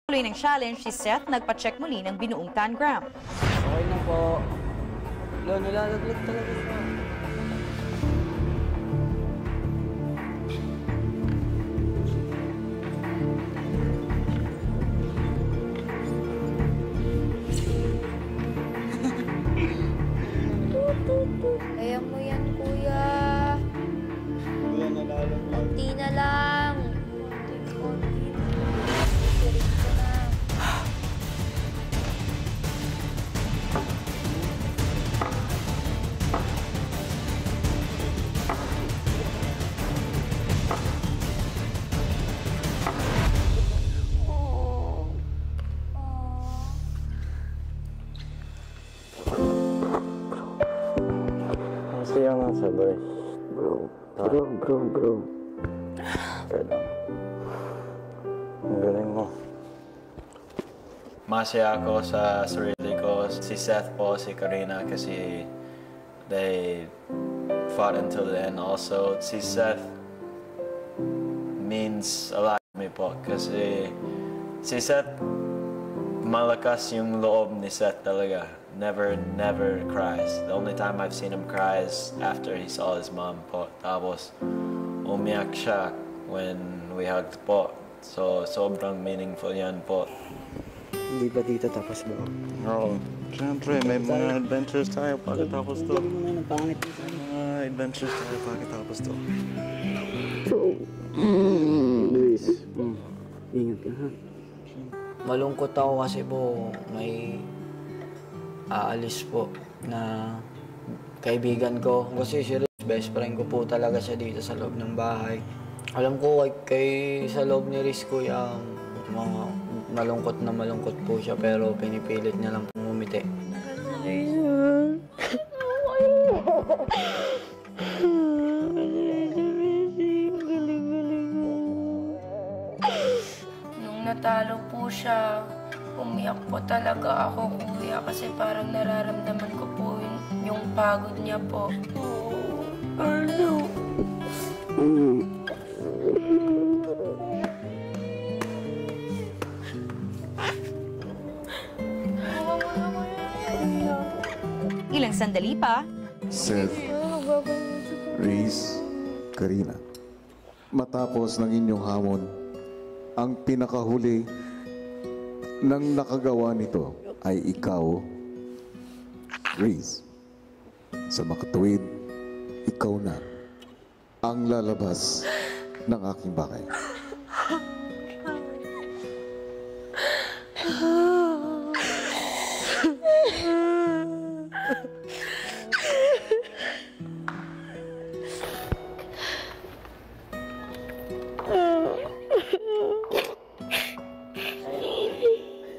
Tuloy ng challenge, si Seth nagpa-check muli ng binuong tangram. Okay na po. Nalalaglag talaga siya. Kaya mo yan, kuya. Kuya, nalalaglag. Konti na lang. Konti na. Diretso na. Masaya nga sabay. Bro. Pero, ang galing mo. Masaya ako sa sarili ko. Si Seth po, si Karina, kasi they fought until the end also. Si Seth means a lot to me po. Kasi si Seth, malakas yung loob ni Seth talaga. Never cries. The only time I've seen him cry is after he saw his mom po. Tapos, umiyak siya when we hugged po. So, sobrang meaningful yan po. Hindi ba dito tapos ba? Oo. Siyempre, may mga adventures tayo pagkatapos to. Ang pangit mo sa'yo. Adventures tayo pagkatapos to. Luis, ingat ka ha. Malungkot ako kasi po may aalis po na kaibigan ko. Kasi si Riz, best friend ko po talaga siya dito sa loob ng bahay. Alam ko kay sa loob ni Riz ko yung mga malungkot po siya pero pinipilit niya lang pong umiti. Nung natalo po siya, umiyak po talaga ako, kuya, kasi parang nararamdaman ko po yung pagod niya po. Oh, Arlo. Ilang sandali pa, Seth, Riz, Karina. Matapos ng inyong hamon, ang pinakahuli ng nakagawa nito ay ikaw, Riz. Sa makatuwid, ikaw na ang lalabas ng aking bahay.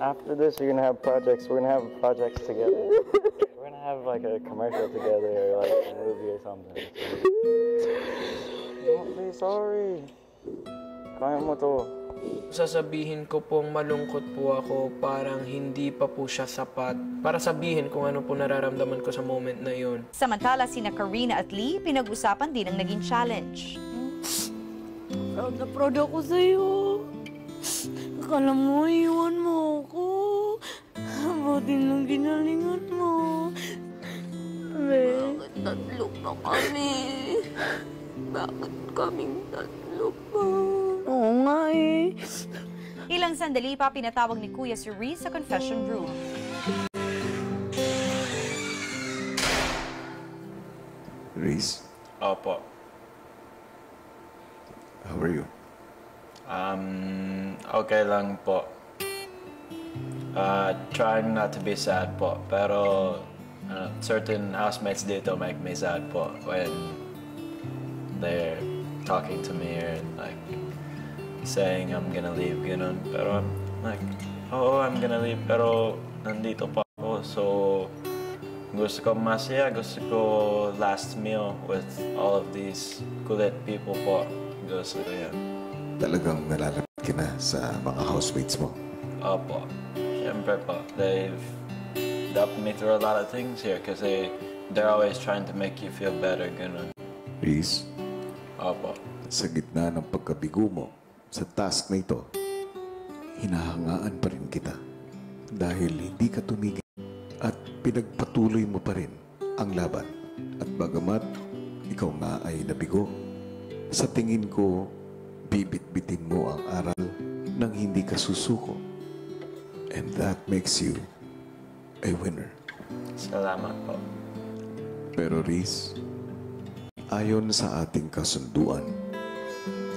After this, you're gonna have projects. We're gonna have projects together. We're gonna have like a commercial together or like a movie or something. Don't be sorry. Kaya mo to. Sasabihin ko pong malungkot po ako, parang hindi pa po siya sapat para sabihin kung ano po nararamdaman ko sa moment na yun. samantala sina Karina at Lee pinag-usapan din ang naging challenge. Proud na proud ako sa'yo. Akala mo, iwan mo ako. Buti nang ginalingan mo. Bakit tatlo pa kami? Bakit kaming tatlo pa? Oo nga eh. Ilang sandali pa pinatawag ni Kuya si Riz sa confession room. Riz, Opo. how are you? Okay lang po. Trying not to be sad po. Pero certain housemates dito make me sad po when they're talking to me and like saying I'm gonna leave, ganun. Pero I'm like, oo, I'm gonna leave, pero nandito pa ako. So, gusto ko masaya, gusto ko last meal with all of these kulit people po. Gusto ko yan. Talagang nalalapit ka na sa mga housemates mo. Opo. Siyempre po. They've helped me through a lot of things here kasi they're always trying to make you feel better, ganun. Riz, Opo. sa gitna ng pagkabigo mo sa task na ito, hinahangaan pa rin kita dahil hindi ka tumigil at pinagpatuloy mo pa rin ang laban. At bagamat ikaw nga ay nabigo, sa tingin ko, bibit-bitin mo ang aral nang hindi ka susuko. And that makes you a winner. Salamat po. Pero Riz, ayon sa ating kasunduan,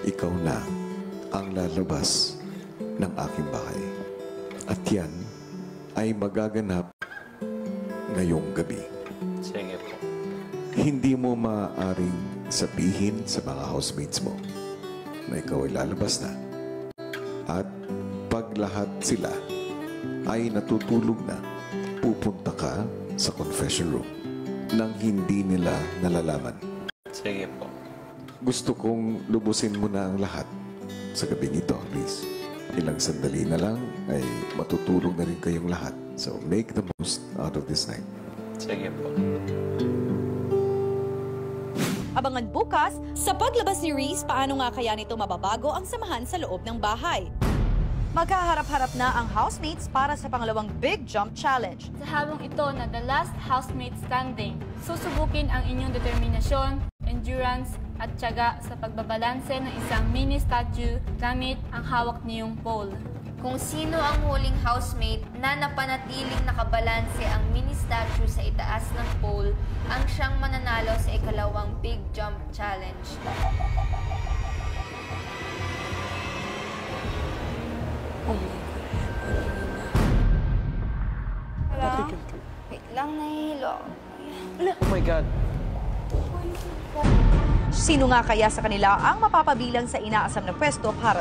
ikaw na ang lalabas ng aking bahay. At yan ay magaganap ngayong gabi. Sige po. Hindi mo maaaring sabihin sa mga housemates mo na ikaw ay lalabas na. At pag lahat sila ay natutulog na, pupunta ka sa confession room nang hindi nila nalalaman. Sige po. Gusto kong lubusin mo na ang lahat sa gabing ito, Riz. Ilang sandali na lang ay matutulog na rin kayong lahat. So make the most out of this night. Sige po. Abangan bukas, sa paglabas ni Reese, paano nga kaya nito mababago ang samahan sa loob ng bahay. Magkaharap-harap na ang housemates para sa pangalawang Big Jump Challenge. Sa habang ito na the last housemate standing, susubukin ang inyong determinasyon, endurance at tiyaga sa pagbabalanse ng isang mini statue gamit ang hawak niyong pole. Kung sino ang huling housemate na napanatiling nakabalanse ang mini statue sa itaas ng pole, ang siyang mananalo sa ikalawang Big Jump Challenge. Hello? Wait lang, nahihilo ako. Oh my God. Sino nga kaya sa kanila ang mapapabilang sa inaasam na pwesto para